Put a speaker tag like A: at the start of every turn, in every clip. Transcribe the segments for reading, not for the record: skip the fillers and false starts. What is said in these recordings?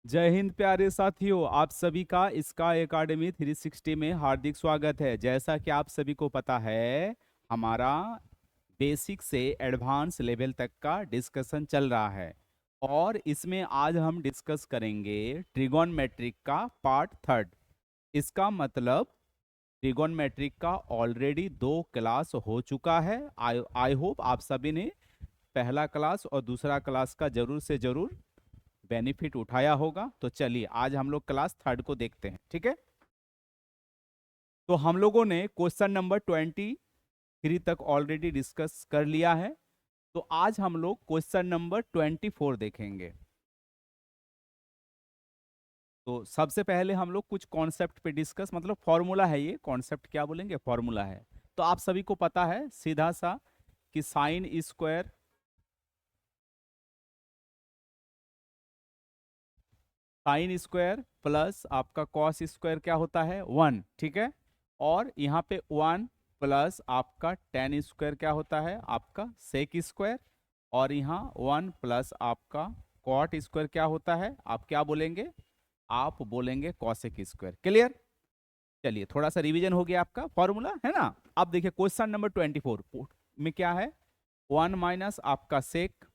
A: जय हिंद प्यारे साथियों, आप सभी का स्काई एकेडमी 360 में हार्दिक स्वागत है। जैसा कि आप सभी को पता है, हमारा बेसिक से एडवांस लेवल तक का डिस्कशन चल रहा है और इसमें आज हम डिस्कस करेंगे ट्रिगोनमेट्रिक का पार्ट थर्ड। इसका मतलब ट्रिगोनमेट्रिक का ऑलरेडी 2 क्लास हो चुका है। आई होप आप सभी ने पहला क्लास और दूसरा क्लास का जरूर से जरूर बेनिफिट उठाया होगा। तो चलिए आज हम लोग क्लास थर्ड को देखते हैं, ठीक है। तो हम लोगों ने क्वेश्चन नंबर 23 तक ऑलरेडी डिस्कस कर लिया है। तो आज हम लोग क्वेश्चन नंबर 24 देखेंगे। तो सबसे पहले हम लोग कुछ कॉन्सेप्ट पे डिस्कस, मतलब फॉर्मूला है, ये कॉन्सेप्ट क्या बोलेंगे, फॉर्मूला है। तो आप सभी को पता है सीधा सा कि साइन स्क्वायर प्लस आपका कॉस स्क्वायर क्या होता है, 1, ठीक है। और यहाँ पे 1 प्लस आपका टेन स्क्वायर क्या होता है, आपका सेक स्क्वायर। और यहाँ 1 प्लस आपका कॉट स्क्वायर क्या होता है, आप क्या बोलेंगे, आप बोलेंगे कॉसेक स्क्वायर। क्लियर। चलिए थोड़ा सा रिवीजन हो गया आपका फॉर्मूला, है ना। अब देखिए क्वेश्चन नंबर 24 में क्या है, 1 माइनस आपका सेक,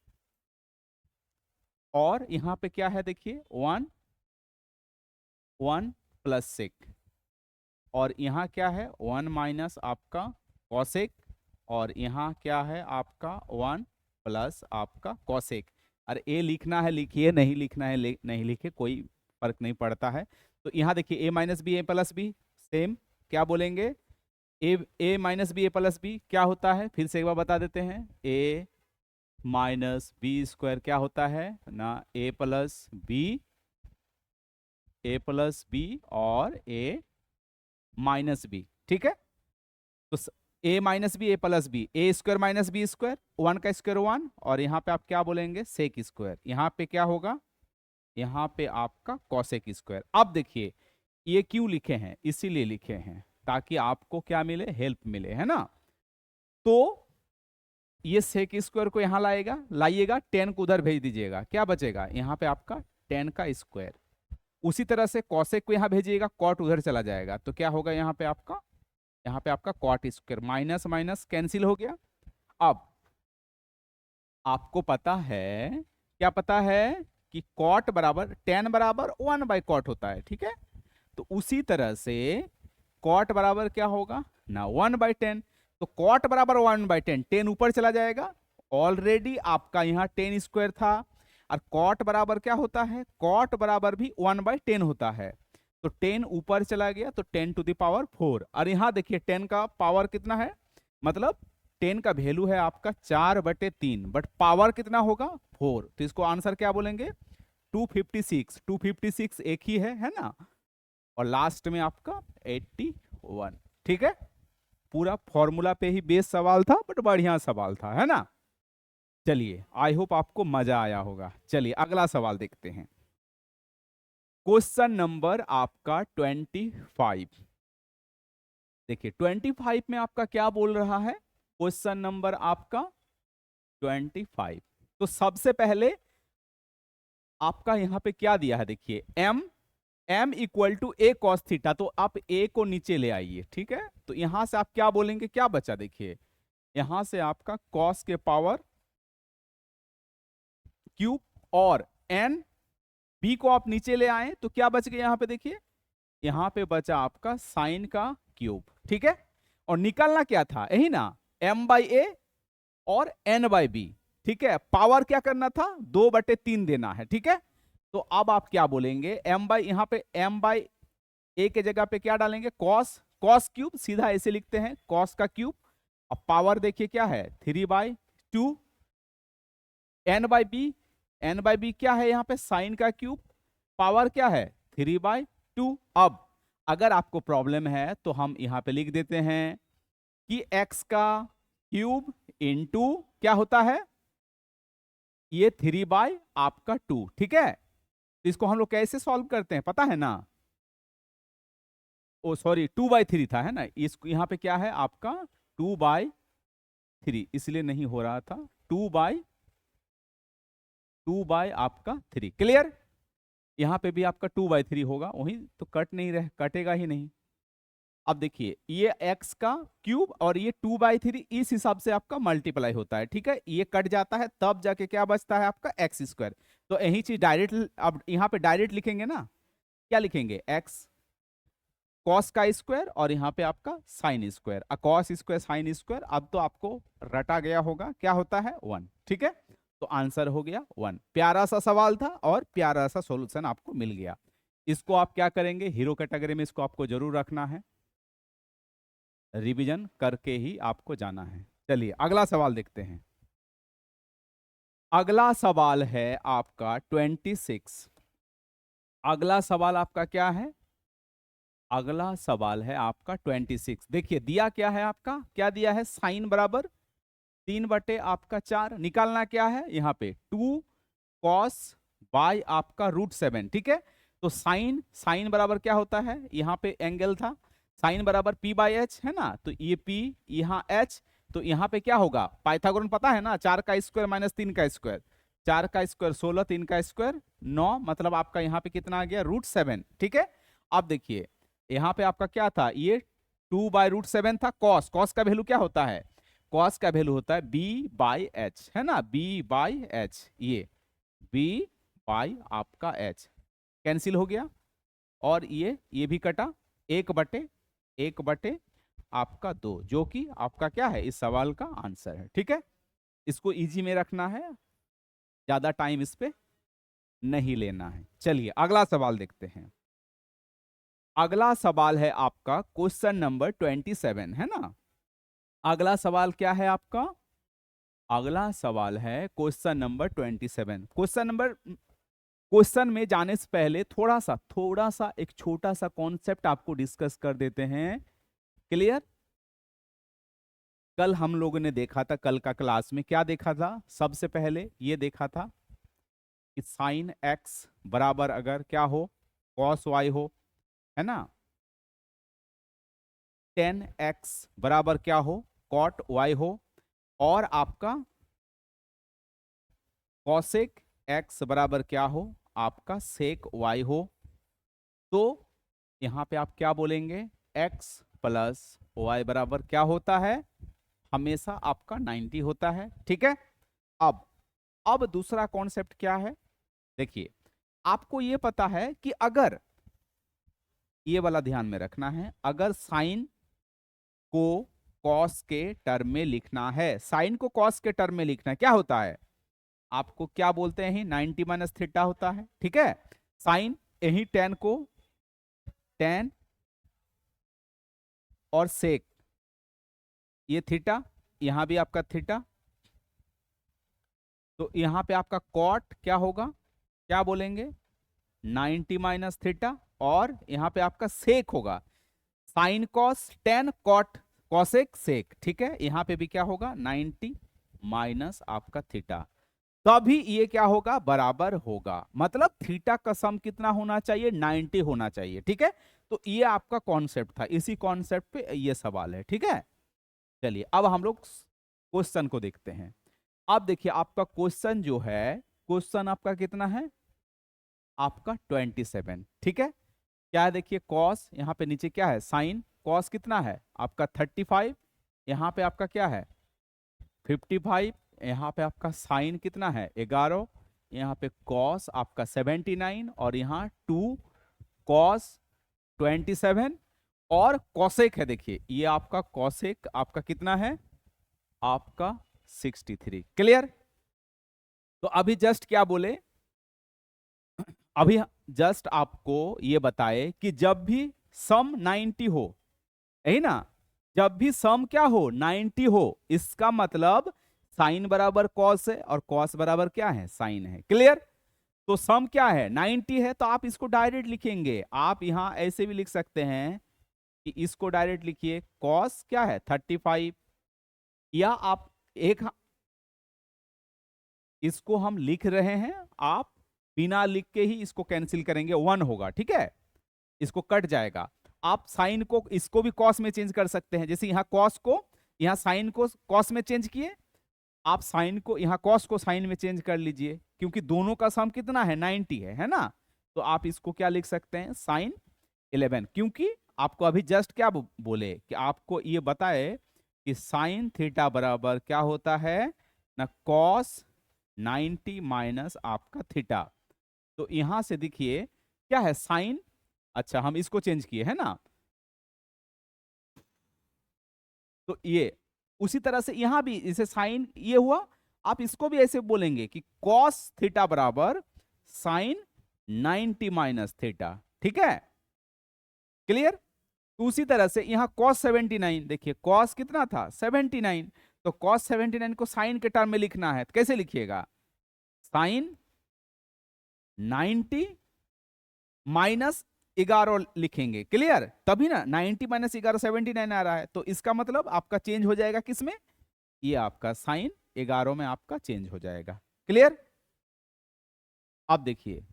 A: और यहाँ पे क्या है देखिए 1 प्लस सेक, और यहाँ क्या है 1 माइनस आपका कॉसेक, और यहाँ क्या है आपका 1 प्लस आपका कॉसेक। अरे ए लिखना है लिखिए, नहीं लिखना है नहीं लिखे, कोई फर्क नहीं पड़ता है। तो यहाँ देखिए A minus B A plus B same क्या बोलेंगे, A minus B A plus B क्या होता है, फिर से एक बार बता देते हैं, ए माइनस बी स्क्वायर क्या होता है ना, ए प्लस बी और ए माइनस बी, ठीक है। तो ए minus B A plus B, A square minus B square, 1 का स्क्वायर 1, और यहाँ पे आप क्या बोलेंगे सेक स्क्वायर। यहाँ पे क्या होगा, यहाँ पे आपका कॉसेक स्क्वायर। अब देखिए ये क्यों लिखे हैं, इसीलिए लिखे हैं ताकि आपको क्या मिले, हेल्प मिले, है ना। तो ये सेक स्क्वायर को यहाँ लाइएगा, 10 को उधर भेज दीजिएगा, क्या बचेगा यहाँ पे आपका 10 का स्क्वायर। उसी तरह से कॉसेक को यहाँ भेजिएगा, कॉट उधर चला जाएगा, तो क्या होगा यहाँ पे आपका cot square, minus minus cancel हो गया। अब आपको पता है, क्या पता है कि कॉट बराबर 10 बराबर 1 बाई कॉट होता है, ठीक है। तो उसी तरह से कॉट बराबर क्या होगा ना, 1/10। तो कॉट बराबर 1/10, 10 ऊपर चला जाएगा, ऑलरेडी आपका यहाँ 10 स्क्वायर था। और कॉट बराबर क्या होता है, कॉट बराबर भी 1/10 होता है। तो 10 ऊपर चला गया, तो 10 टू द पावर 4। और यहाँ देखिए 10 का पावर कितना है, मतलब 10 का वैल्यू है आपका 4/3, बट पावर कितना होगा 4। तो इसको आंसर क्या बोलेंगे, 256। 256 एक ही है ना। और लास्ट में आपका 81, ठीक है। पूरा फॉर्मूला पे ही बेस सवाल था, बट बढ़िया सवाल था, है ना। चलिए आई होप आपको मजा आया होगा। चलिए अगला सवाल देखते हैं। क्वेश्चन नंबर आपका 25। देखिए 25 में आपका क्या बोल रहा है, क्वेश्चन नंबर आपका 25। तो सबसे पहले आपका यहां पे क्या दिया है, देखिए m equal to a cos theta. तो आप a को नीचे ले आइए, ठीक है। तो यहां से आप क्या बोलेंगे, क्या बचा, देखिए यहां से आपका cos के पावर क्यूब, और n b को आप नीचे ले आए तो क्या बच गया यहां पे, देखिए यहां पे बचा आपका साइन का क्यूब, ठीक है। और निकलना क्या था, यही ना, m/a और n/b, ठीक है। पावर क्या करना था, 2/3 देना है, ठीक है। तो अब आप क्या बोलेंगे, यहाँ पे m/a के जगह पे क्या डालेंगे, कॉस क्यूब, सीधा ऐसे लिखते हैं कॉस का क्यूब। अब पावर देखिए क्या है, 3/2, n/b क्या है यहाँ पे, साइन का क्यूब, पावर क्या है 3/2। अब अगर आपको प्रॉब्लम है तो हम यहाँ पे लिख देते हैं कि x का क्यूब इंटू क्या होता है, ये 3/2, ठीक है। तो इसको हम लोग कैसे सॉल्व करते हैं पता है ना, ओ सॉरी 2/3 था, है ना। इसको यहाँ पे क्या है आपका 2/3, इसलिए नहीं हो रहा था, 2/2 आपका 3। क्लियर। यहाँ पे भी आपका 2/3 होगा, वही तो कट नहीं रहे, कटेगा ही नहीं। अब देखिए ये x का क्यूब और ये 2/3 इस हिसाब से आपका मल्टीप्लाई होता है, ठीक है। ये कट जाता है तब जाके क्या बचता है आपका एक्स स्क्वायर। तो यही चीज डायरेक्ट, अब यहाँ पे डायरेक्ट लिखेंगे ना, क्या लिखेंगे, x कॉस का स्क्वायर और यहाँ पे आपका sine square, cos square sine square. अब तो आपको रटा गया होगा क्या होता है 1, ठीक है। तो आंसर हो गया 1। प्यारा सा सवाल था और प्यारा सा सॉल्यूशन आपको मिल गया। इसको आप क्या करेंगे, हीरो कैटेगरी में इसको आपको जरूर रखना है, रिवीजन करके ही आपको जाना है। चलिए अगला सवाल देखते हैं। अगला सवाल है आपका 26। अगला सवाल आपका क्या है, अगला सवाल है आपका 26। देखिए दिया क्या है आपका, क्या दिया है, साइन बराबर 3/4। निकालना क्या है, यहाँ पे 2 कॉस बाय आपका √7, ठीक है। तो साइन, साइन बराबर क्या होता है, यहाँ पे एंगल था, साइन बराबर p/h है ना, तो ये p यहाँ h, तो यहाँ पे क्या होगा, पाइथागोरन पता है ना, 4 का स्क्वायर माइनस 3 का स्क्वायर, 4 का स्क्वायर 16, 3 का स्क्वायर 9, मतलब आपका यहाँ पे कितना आ गया √7, ठीक है। अब देखिए यहाँ पे आपका क्या था, ये 2/√7 था, कॉस, कॉस का वैल्यू क्या होता है, कॉस का वैल्यू होता है b/h है ना, b/h, ये b/ आपका h कैंसिल हो गया, और ये भी कटा, 1/1 आपका 2, जो कि आपका क्या है, इस सवाल का आंसर है, ठीक है। इसको इजी में रखना है, ज्यादा टाइम इस पे नहीं लेना है। चलिए अगला सवाल देखते हैं। अगला सवाल है आपका क्वेश्चन नंबर 27 है ना। अगला सवाल क्या है आपका, अगला सवाल है क्वेश्चन नंबर 27। क्वेश्चन में जाने से पहले थोड़ा सा एक छोटा सा कॉन्सेप्ट आपको डिस्कस कर देते हैं। क्लियर, कल हम लोगों ने देखा था, कल का क्लास में क्या देखा था, सबसे पहले ये देखा था कि साइन एक्स बराबर अगर क्या हो, कॉस वाई हो, है ना, tan x बराबर क्या हो, कॉट वाई हो, और आपका कॉसेक x बराबर क्या हो, आपका सेक y हो, तो यहां पे आप क्या बोलेंगे, x प्लस वाई बराबर क्या होता है, हमेशा आपका 90 होता है, ठीक है। अब दूसरा कॉन्सेप्ट क्या है, देखिए आपको ये पता है कि अगर, ये वाला ध्यान में रखना है, अगर साइन को कॉस के टर्म में लिखना है, साइन को कॉस के टर्म में लिखना है, क्या होता है, आपको क्या बोलते हैं, 90 माइनस थीटा होता है, ठीक है। साइन यही tan को, tan और सेक, ये थीटा, यहां भी आपका थीटा, तो यहां पे आपका कॉट क्या होगा, क्या बोलेंगे, 90 माइनस थीटा, और यहां पे आपका सेक होगा, sine cos tan cot cosec sec, ठीक है। यहां पे भी क्या होगा, 90 माइनस आपका थीटा, तभी ये क्या होगा, बराबर होगा, मतलब थीटा का सम कितना होना चाहिए, 90 होना चाहिए, ठीक है। तो ये आपका कॉन्सेप्ट था, इसी कॉन्सेप्ट पे ये सवाल है, ठीक है। चलिए अब हम लोग क्वेश्चन को देखते हैं। अब देखिए आपका क्वेश्चन जो है, क्वेश्चन आपका कितना है, आपका 27, ठीक है। क्या है, देखिए कॉस, यहाँ पे नीचे क्या है, साइन, कॉस कितना है आपका 35, यहाँ पे आपका क्या है 55, यहाँ पे आपका साइन कितना है 11, यहाँ पे कॉस आपका 79, और यहाँ 2 कॉस 27, और कॉसेक है, देखिए ये आपका कॉसेक आपका कितना है, आपका 63। क्लियर, तो अभी जस्ट क्या बोले, अभी जस्ट आपको ये बताए कि जब भी सम 90 हो, यही ना, जब भी सम क्या हो 90 हो, इसका मतलब साइन बराबर कॉस है और कॉस बराबर क्या है, साइन है। क्लियर, तो सम क्या है 90 है, तो आप इसको डायरेक्ट लिखेंगे, आप यहां ऐसे भी लिख सकते हैं कि इसको डायरेक्ट लिखिए, कॉस क्या है 35, या आप एक, इसको हम लिख रहे हैं, आप बिना लिख के ही इसको कैंसिल करेंगे, 1 होगा, ठीक है, इसको कट जाएगा। आप साइन को, इसको भी कॉस में चेंज कर सकते हैं, जैसे यहां कॉस को, यहां साइन को कॉस में चेंज किए, आप साइन को, यहां कॉस को साइन में चेंज कर लीजिए, क्योंकि दोनों का सम कितना है 90 है ना, तो आप इसको क्या लिख सकते हैं, साइन 11, क्योंकि आपको अभी जस्ट क्या बोले कि आपको ये बताए कि साइन थीटा बराबर क्या होता है ना, कॉस 90 माइनस आपका थीटा। तो यहां से देखिए क्या है साइन, अच्छा हम इसको चेंज किए है ना, तो ये उसी तरह से यहां भी इसे साइन ये हुआ, आप इसको भी ऐसे बोलेंगे कि कॉस थीटा बराबर साइन 90 माइनस थीटा, ठीक है, क्लियर। तो उसी तरह से यहां cos 79, देखिए cos कितना था 79, तो cos 79 को साइन के टर्म में लिखना है, तो कैसे लिखिएगा, साइन 90 माइनस 11 लिखेंगे, क्लियर, तभी ना 90 माइनस 11 79 आ रहा है, तो इसका मतलब आपका चेंज हो जाएगा किसमें, ये आपका साइन 11 में आपका चेंज हो जाएगा, क्लियर। अब देखिए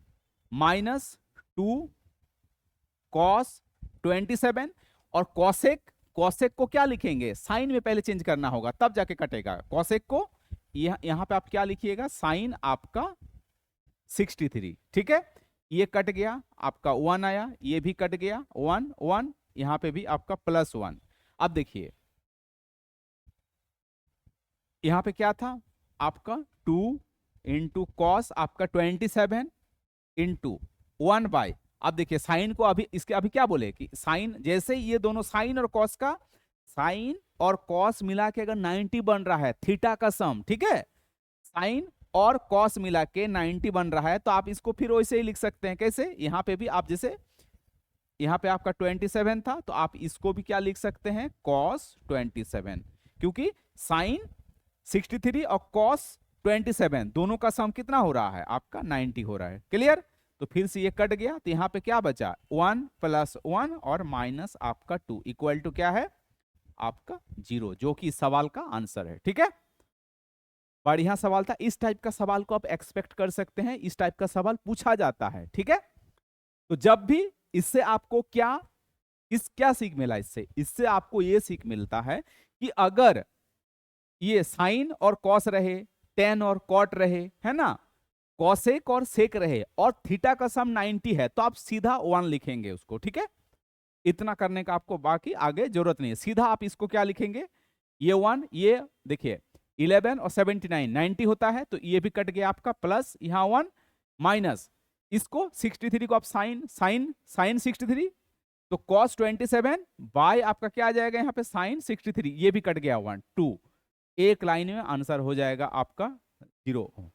A: -2 कॉस 27 और कॉसेक, कॉसेक को क्या लिखेंगे, साइन में पहले चेंज करना होगा तब जाके कटेगा, कॉसेक को यहां पे आप क्या लिखिएगा, साइन आपका 63, ठीक है, ये कट गया आपका 1 आया, ये भी कट गया 1 1, यहां पे भी आपका +1। अब देखिए यहां पे क्या था आपका 2 इंटू कॉस आपका 27 इंटू 1 बाय, अब देखिए साइन को अभी इसके अभी क्या बोले कि साइन जैसे ये दोनों साइन और कॉस का, साइन और कॉस मिला के अगर 90 बन रहा है थीटा का सम, ठीक है, साइन और कॉस मिला के 90 बन रहा है, तो आप इसको फिर वैसे ही लिख सकते हैं, कैसे, यहां पे भी आप जैसे यहां पे आपका 27 था तो आप इसको भी क्या लिख सकते हैं, cos 27, क्योंकि साइन 63 और cos 27 दोनों का सम कितना हो रहा है आपका 90 हो रहा है, क्लियर। तो फिर से ये कट गया, तो यहां पे क्या बचा 1 + 1 और माइनस आपका 2 इक्वल टू क्या है आपका 0, जो कि सवाल का आंसर है, ठीक है। बढ़िया सवाल था, इस टाइप का सवाल को आप एक्सपेक्ट कर सकते हैं, इस टाइप का सवाल पूछा जाता है, ठीक है। तो जब भी इससे आपको क्या सीख मिला, इससे आपको ये सीख मिलता है कि अगर ये साइन और कॉस रहे, टेन और कॉट रहे, है ना, कॉसेक और सेक रहे और थीटा का सम 90 है, तो आप सीधा 1 लिखेंगे उसको, ठीक है। इतना करने का आपको बाकी आगे जरूरत नहीं है, सीधा आप इसको क्या लिखेंगे, ये 1, ये देखिए 11 और 79 90 होता है, तो ये भी कट गया आपका, प्लस यहां 1 माइनस इसको 63 को आप साइन 63, तो cos 27 बाय आपका क्या आ जाएगा यहाँ पे साइन 63, ये भी कट गया 1 2, एक लाइन में आंसर हो जाएगा आपका 0,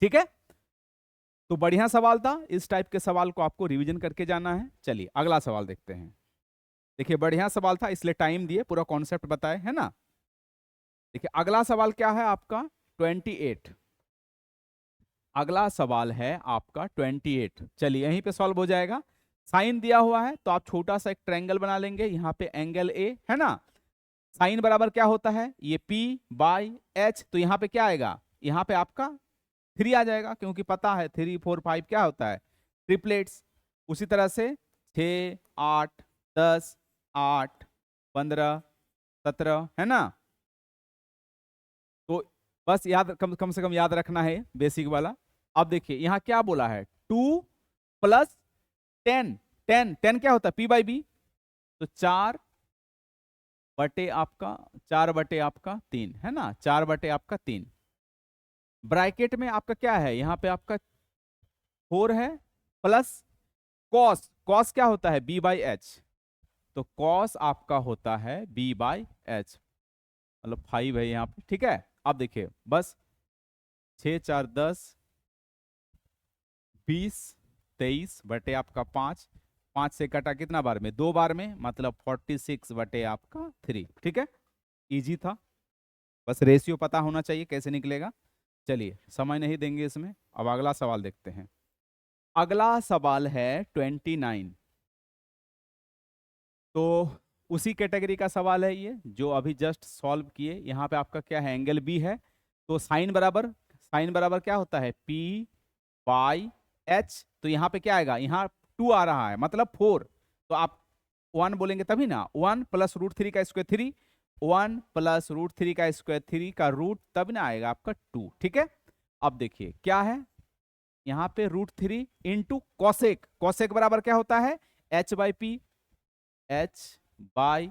A: ठीक है। तो बढ़िया सवाल था, इस टाइप के सवाल को आपको रिवीजन करके जाना है। चलिए अगला सवाल देखते हैं। देखिए बढ़िया सवाल था, इसलिए टाइम दिए, पूरा कॉन्सेप्ट बताए, है ना। देखिए अगला सवाल क्या है आपका 28, अगला सवाल है आपका 28। चलिए यहीं पे सॉल्व हो जाएगा। साइन दिया हुआ है तो आप छोटा सा एक ट्रायंगल बना लेंगे, यहाँ पे एंगल ए है ना, साइन बराबर क्या होता है ये P/H, तो यहाँ पे क्या आएगा, यहाँ पे आपका 3 आ जाएगा, क्योंकि पता है 3 4 5 क्या होता है ट्रिपलेट्स। उसी तरह से 6 8 10 8 15 17 है ना, तो बस याद कम से कम याद रखना है बेसिक वाला। अब देखिए यहाँ क्या बोला है 2 + 10 10 10 क्या होता है P/B, तो 4 बटे आपका 3 है ना, 4 बटे आपका 3, ब्रैकेट में आपका क्या है यहाँ पे आपका 4 है, प्लस कॉस क्या होता है B/H, तो कॉस आपका होता है B/H, मतलब 5 है यहाँ पे, ठीक है। अब देखिए बस 6 4 10 20 23 बटे आपका 5, 5 से कटा कितना बार में, 2 बार में, मतलब 46 बटे आपका 3, ठीक है। इजी था, बस रेशियो पता होना चाहिए कैसे निकलेगा। चलिए समय नहीं देंगे इसमें, अब अगला सवाल देखते हैं। अगला सवाल है 29, तो उसी कैटेगरी का सवाल है ये जो अभी जस्ट सॉल्व किए। यहाँ पे आपका क्या है एंगल बी है, तो साइन बराबर क्या होता है P/H, तो यहाँ पे क्या आएगा, यहाँ 2 आ रहा है मतलब 4, तो आप 1 बोलेंगे तभी ना, 1 + √3 का स्क्वायर 3, 1 + √3 का स्क्वायर 3 का रूट तब ना आएगा आपका 2, ठीक है। अब देखिए क्या है यहाँ पे √3 इंटू कॉसेक, कॉसेक बराबर क्या होता है, h/p, h बाई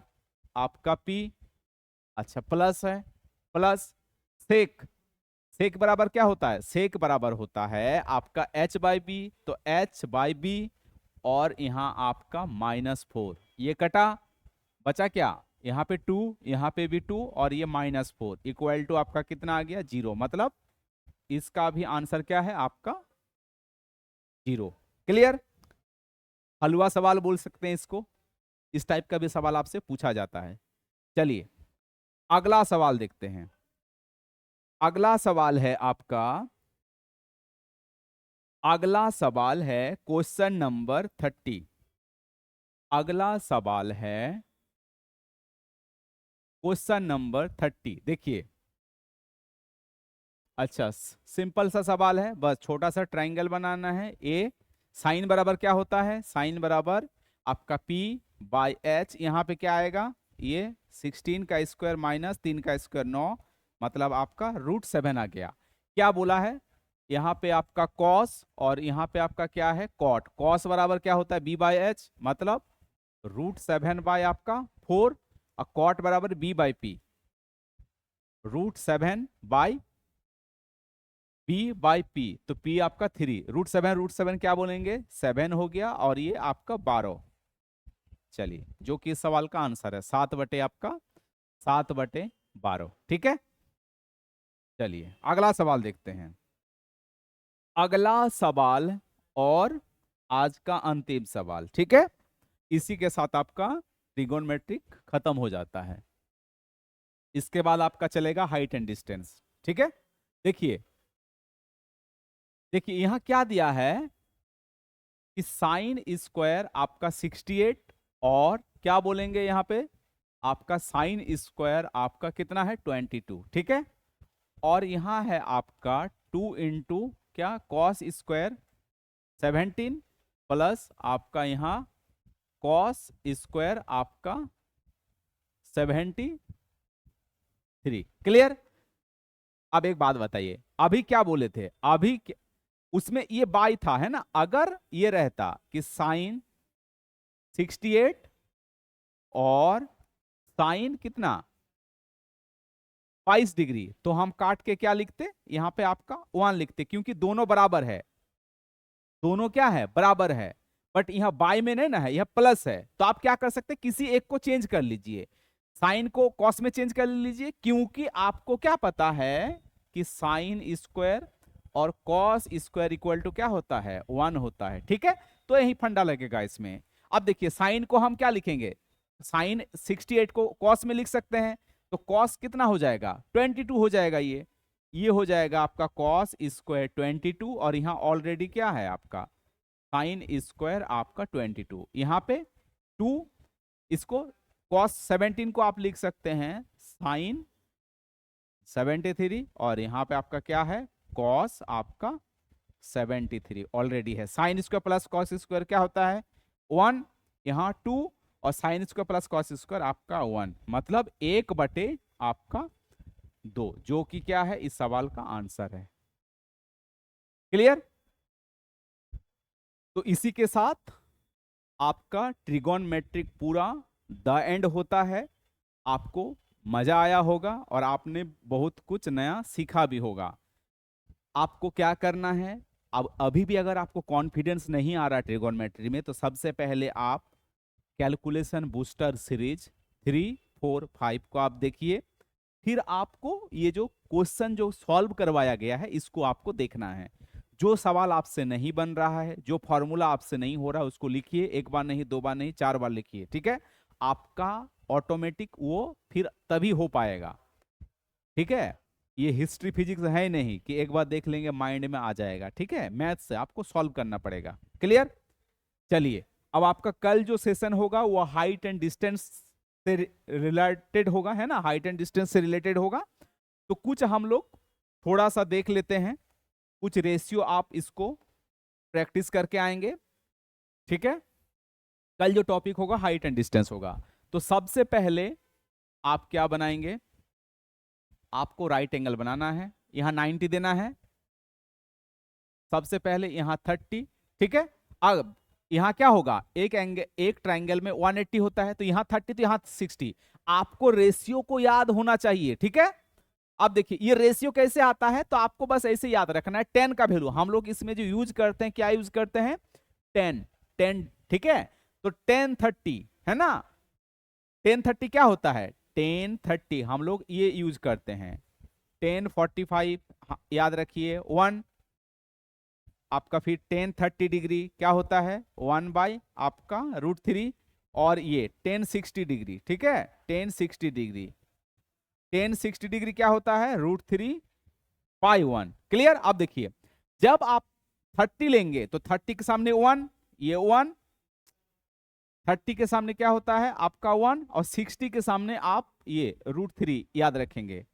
A: आपका p, अच्छा प्लस है, प्लस सेक, सेक बराबर क्या होता है, सेक बराबर होता है आपका h/b, तो h/b और यहाँ आपका -4, ये कटा, बचा क्या, यहाँ पे 2, यहाँ पे भी 2 और ये -4 इक्वल टू आपका कितना आ गया, 0। मतलब इसका भी आंसर क्या है आपका 0। क्लियर। हलवा सवाल बोल सकते हैं इसको, इस टाइप का भी सवाल आपसे पूछा जाता है। चलिए अगला सवाल देखते हैं। अगला सवाल है आपका, अगला सवाल है क्वेश्चन नंबर 30। अगला सवाल है क्वेश्चन नंबर 30। देखिए अच्छा सिंपल सा सवाल है, बस छोटा सा ट्राइंगल बनाना है। ए साइन बराबर क्या होता है, साइन बराबर आपका p/h, यहाँ पे क्या आएगा, ये 16 का स्क्वायर माइनस 3 का स्क्वायर 9, मतलब आपका √7 आ गया। क्या बोला है, यहाँ पे आपका कॉस और यहाँ पे आपका क्या है कॉट, कॉस बराबर क्या होता है b/h, मतलब √7 बाय आपका 4, और कॉट बराबर b/p, √7 बाई p/p, तो p आपका 3, √7 क्या बोलेंगे 7 हो गया, और ये आपका 12। चलिए जो कि इस सवाल का आंसर है 7 आपका 7/12। ठीक है। चलिए अगला सवाल देखते हैं। अगला सवाल और आज का अंतिम सवाल, ठीक है, इसी के साथ आपका ट्रिगोनोमेट्रिक खत्म हो जाता है। इसके बाद आपका चलेगा हाइट एंड डिस्टेंस। ठीक है। देखिए देखिए यहां क्या दिया है कि साइन स्क्वायर आपका 68, और क्या बोलेंगे यहाँ पे आपका साइन स्क्वायर आपका कितना है 22। ठीक है। और यहाँ है आपका 2 इंटू क्या कॉस स्क्वायर 17 प्लस आपका यहाँ कॉस स्क्वायर आपका 73। क्लियर। अब एक बात बताइए, अभी क्या बोले थे, अभी उसमें ये बाई था है ना, अगर ये रहता कि साइन 68 और साइन कितना 22 डिग्री, तो हम काट के क्या लिखते, यहां पे आपका 1 लिखते, क्योंकि दोनों बराबर है, दोनों क्या है बराबर है। बट यहां बाई में नहीं ना है, यह प्लस है, तो आप क्या कर सकते, किसी एक को चेंज कर लीजिए, साइन को कॉस में चेंज कर लीजिए, क्योंकि आपको क्या पता है कि साइन स्क्वायर और कॉस स्क्वायर इक्वल टू क्या होता है 1 होता है। ठीक है। तो यही फंडा लगेगा इसमें। अब देखिए साइन को हम क्या लिखेंगे, साइन 68 को कॉस में लिख सकते हैं, तो कॉस कितना हो जाएगा 22 हो जाएगा, ये हो जाएगा आपका कॉस स्क्वायर 22, और यहाँ ऑलरेडी क्या है आपका साइन स्क्वायर आपका 22, यहाँ पे 2, इसको कॉस 17 को आप लिख सकते हैं साइन 73, और यहाँ पे आपका क्या है कॉस आपका 73 ऑलरेडी है। Sine square plus cos square क्या होता है 1, यहाँ 2, और sine square plus cos square आपका 1, मतलब 1/, आपका 2, जो कि क्या है इस सवाल का आंसर है। क्लियर। तो इसी के साथ आपका ट्रिगोनमेट्रिक पूरा द एंड होता है। आपको मजा आया होगा और आपने बहुत कुछ नया सीखा भी होगा। आपको क्या करना है, अब अभी भी अगर आपको कॉन्फिडेंस नहीं आ रहा ट्रिगोनमेट्री में, तो सबसे पहले आप कैलकुलेशन बूस्टर सीरीज 3, 4, 5 को आप देखिए, फिर आपको ये जो क्वेश्चन जो सॉल्व करवाया गया है इसको आपको देखना है। जो सवाल आपसे नहीं बन रहा है, जो फॉर्मूला आपसे नहीं हो रहा है, उसको लिखिए, 1 बार नहीं 2 बार नहीं 4 बार लिखिए। ठीक है। आपका ऑटोमेटिक वो फिर तभी हो पाएगा। ठीक है। ये हिस्ट्री फिजिक्स है नहीं कि एक बार देख लेंगे माइंड में आ जाएगा। ठीक है। मैथ से आपको सॉल्व करना पड़ेगा। क्लियर। चलिए अब आपका कल जो सेशन होगा वो हाइट एंड डिस्टेंस से रिलेटेड होगा, है ना, हाइट एंड डिस्टेंस से रिलेटेड होगा। तो कुछ हम लोग थोड़ा सा देख लेते हैं, कुछ रेशियो आप इसको प्रैक्टिस करके आएंगे। ठीक है। कल जो टॉपिक होगा हाइट एंड डिस्टेंस होगा। तो सबसे पहले आप क्या बनाएंगे, आपको राइट एंगल बनाना है, यहां 90 देना है, सबसे पहले यहाँ 30, ठीक है। अब यहाँ क्या होगा, एक ट्राइंगल में 180 होता है, तो यहाँ 30 तो यहाँ 60। आपको रेशियो को याद होना चाहिए, ठीक है। अब देखिए ये रेशियो कैसे आता है, तो आपको बस ऐसे याद रखना है 10 का वैल्यू हम लोग इसमें जो यूज करते हैं, क्या यूज करते हैं, 10, ठीक है। तो 1030 है ना, 1030 क्या होता है, 1030 हम लोग ये यूज करते हैं। 1045 याद रखिए 1 आपका, फिर 1030 डिग्री क्या होता है, 1 बाय आपका √3, और ये 1060 डिग्री, ठीक है। 1060 डिग्री, 1060 डिग्री क्या होता है, √3/1। क्लियर। अब देखिए जब आप 30 लेंगे तो 30 के सामने 1, ये 1, 30 के सामने क्या होता है आपका 1, और 60 के सामने आप ये √3 याद रखेंगे।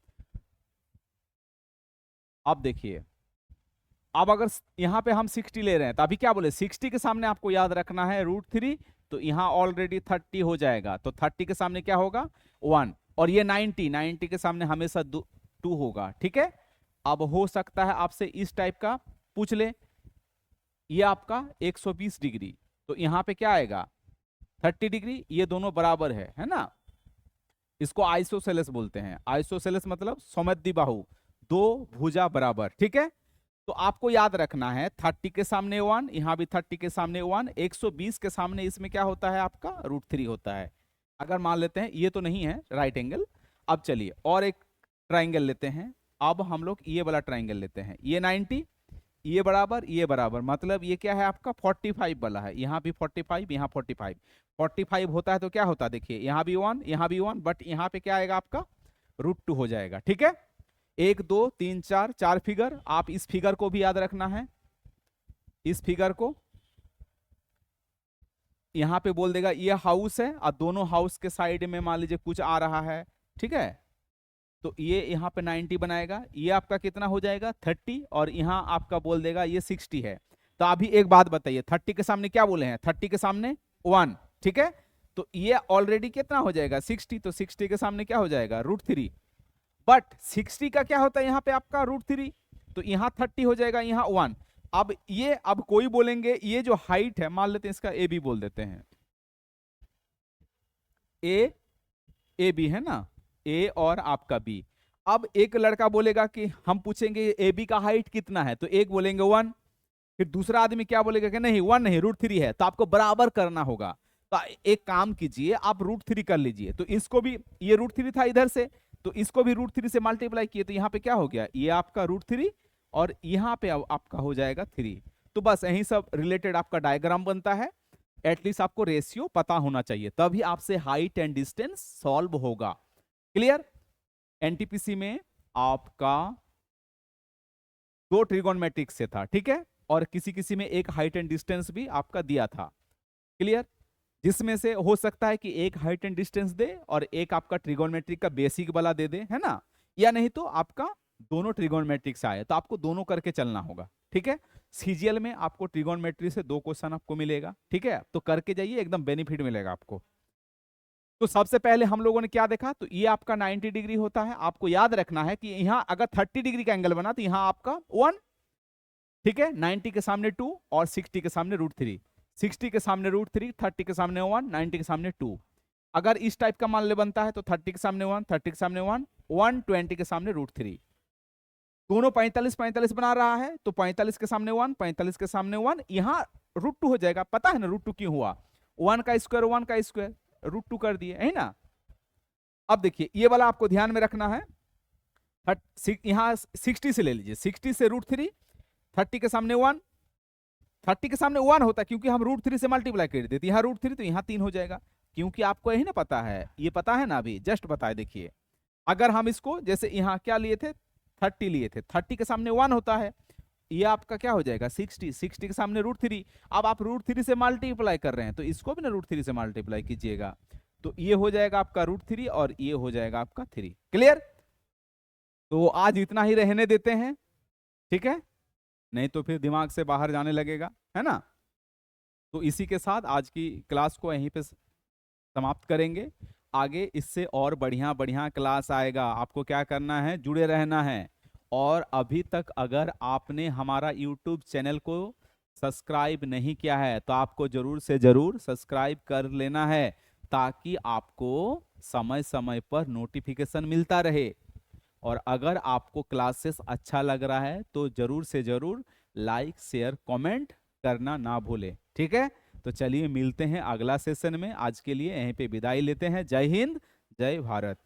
A: अब देखिए अब अगर यहां पे हम 60 ले रहे हैं तो अभी क्या बोले, 60 के सामने आपको याद रखना है √3, तो यहां ऑलरेडी 30 हो जाएगा, तो 30 के सामने क्या होगा 1, और ये 90 के सामने हमेशा 2 होगा, ठीक है। अब हो सकता है आपसे इस टाइप का पूछ ले, ये आपका 120 डिग्री, तो यहां पे क्या आएगा 30 डिग्री, ये दोनों बराबर है ना। इसको आइसोसेलेस बोलते हैं। आइसोसेलेस मतलब समद्विबाहु, दो भुजा बराबर, ठीक है। तो आपको याद रखना है 30 के सामने 1, यहां भी 30 के सामने 1, 120 के सामने इसमें क्या होता है आपका √3 होता है। अगर मान लेते हैं ये तो नहीं है राइट एंगल। अब चलिए और एक ट्राइंगल लेते हैं। अब हम लोग ये वाला ट्राइंगल लेते हैं, ये 90, ये बराबर, मतलब ये क्या है आपका 45 वाला है। यहाँ भी 45, यहाँ 45 होता है तो क्या होता है देखिए, यहाँ भी 1, यहाँ भी 1, बट यहाँ पे क्या आएगा आपका √2 हो जाएगा, ठीक है। 1 2 3 4 फिगर, आप इस फिगर को भी याद रखना है। इस फिगर को यहां पे बोल देगा ये हाउस है, और दोनों हाउस के साइड में मान लीजिए कुछ आ रहा है, ठीक है। तो ये यहाँ पे 90 बनाएगा, ये आपका कितना हो जाएगा 30, और यहाँ आपका बोल देगा ये 60 है। तो अभी एक बात बताइए, 30 के सामने क्या बोले हैं, 30 के सामने 1, ठीक है। तो ये ऑलरेडी कितना हो जाएगा 60, तो 60 के सामने क्या हो जाएगा √3, बट 60 का क्या होता है यहाँ पे आपका √3, तो यहाँ 30 हो जाएगा, यहाँ 1। अब ये अब कोई बोलेंगे ये जो हाइट है, मान लेते हैं इसका ए बी बोल देते हैं, ए बी है ना, ए और आपका बी। अब एक लड़का बोलेगा कि हम पूछेंगे ए बी का हाइट कितना है, तो एक बोलेंगे 1, फिर दूसरा आदमी क्या बोलेगा कि नहीं 1 नहीं √3 है, तो आपको बराबर करना होगा। तो एक काम कीजिए आप √3 कर लीजिए, तो इसको भी, ये √3 था इधर से, तो इसको भी √3 से मल्टीप्लाई किए, तो यहाँ पे क्या हो गया, ये आपका √3, और यहाँ पे आपका हो जाएगा 3। तो बस यही सब रिलेटेड आपका डायग्राम बनता है। एटलीस्ट आपको रेशियो पता होना चाहिए, तभी आपसे हाइट एंड डिस्टेंस सॉल्व होगा। क्लियर। एनटीपीसी में आपका 2 ट्रिगोनोमेट्रिक से था, ठीक है, और किसी किसी में एक हाइट एंड डिस्टेंस भी आपका दिया था। क्लियर। जिसमें से हो सकता है कि एक हाइट एंड डिस्टेंस दे और एक आपका ट्रिगोनोमेट्रिक का बेसिक वाला दे दे, है ना, या नहीं तो आपका दोनों ट्रिगोनोमेट्रिक से आए, तो आपको दोनों करके चलना होगा, ठीक है। सीजीएल में आपको ट्रिगोनोमेट्री से 2 क्वेश्चन आपको मिलेगा, ठीक है, तो करके जाइए, एकदम बेनिफिट मिलेगा आपको। तो सबसे पहले हम लोगों ने क्या देखा, तो ये आपका 90 डिग्री होता है। आपको याद रखना है कि यहाँ अगर 30 डिग्री का एंगल बना तो यहाँ आपका 1, ठीक है, 90 के सामने 2 और 60 के सामने √3, 60 के सामने √3, 30 के सामने 1, 90 के सामने 2। अगर इस टाइप का मान ले बनता है तो 30 के सामने 1, 30 के सामने 1, 120 के सामने √3। दोनों 45 बना रहा है, तो 45 के सामने 1, 45 के सामने 1, यहाँ √2 हो जाएगा। पता है ना √2 क्यों हुआ, 1 का स्क्वायर 1 का स्क्वायर, √2 कर दिए, है ना। अब देखिए ये वाला आपको ध्यान में रखना है, यहाँ 60 से ले लीजिए, 60 से √3, 30 के सामने 1, 30 के सामने 1 होता है क्योंकि हम √3 से मल्टीप्लाई कर देते, यहाँ √3 तो यहाँ 3 हो जाएगा, क्योंकि आपको यही ना पता है, ये पता है ना, अभी जस्ट बताए। देखिए अगर हम इसको जैसे यहाँ क्या लिए थे 30 लिए थे, 30 के सामने 1 होता है, ये आपका क्या हो जाएगा 60, 60 के सामने √3। अब आप √3 से मल्टीप्लाई कर रहे हैं तो इसको भी ना √3 से मल्टीप्लाई कीजिएगा, तो ये हो जाएगा आपका √3 और ये हो जाएगा आपका 3। क्लियर। तो आज इतना ही रहने देते हैं, ठीक है, नहीं तो फिर दिमाग से बाहर जाने लगेगा, है ना। तो इसी के साथ आज की क्लास को यहीं पे समाप्त करेंगे। आगे इससे और बढ़िया बढ़िया क्लास आएगा, आपको क्या करना है, जुड़े रहना है। और अभी तक अगर आपने हमारा YouTube चैनल को सब्सक्राइब नहीं किया है तो आपको जरूर से जरूर सब्सक्राइब कर लेना है, ताकि आपको समय समय पर नोटिफिकेशन मिलता रहे। और अगर आपको क्लासेस अच्छा लग रहा है तो जरूर से जरूर लाइक शेयर कमेंट करना ना भूले, ठीक है। तो चलिए मिलते हैं अगला सेशन में, आज के लिए यहीं पे विदाई लेते हैं। जय हिंद, जय भारत।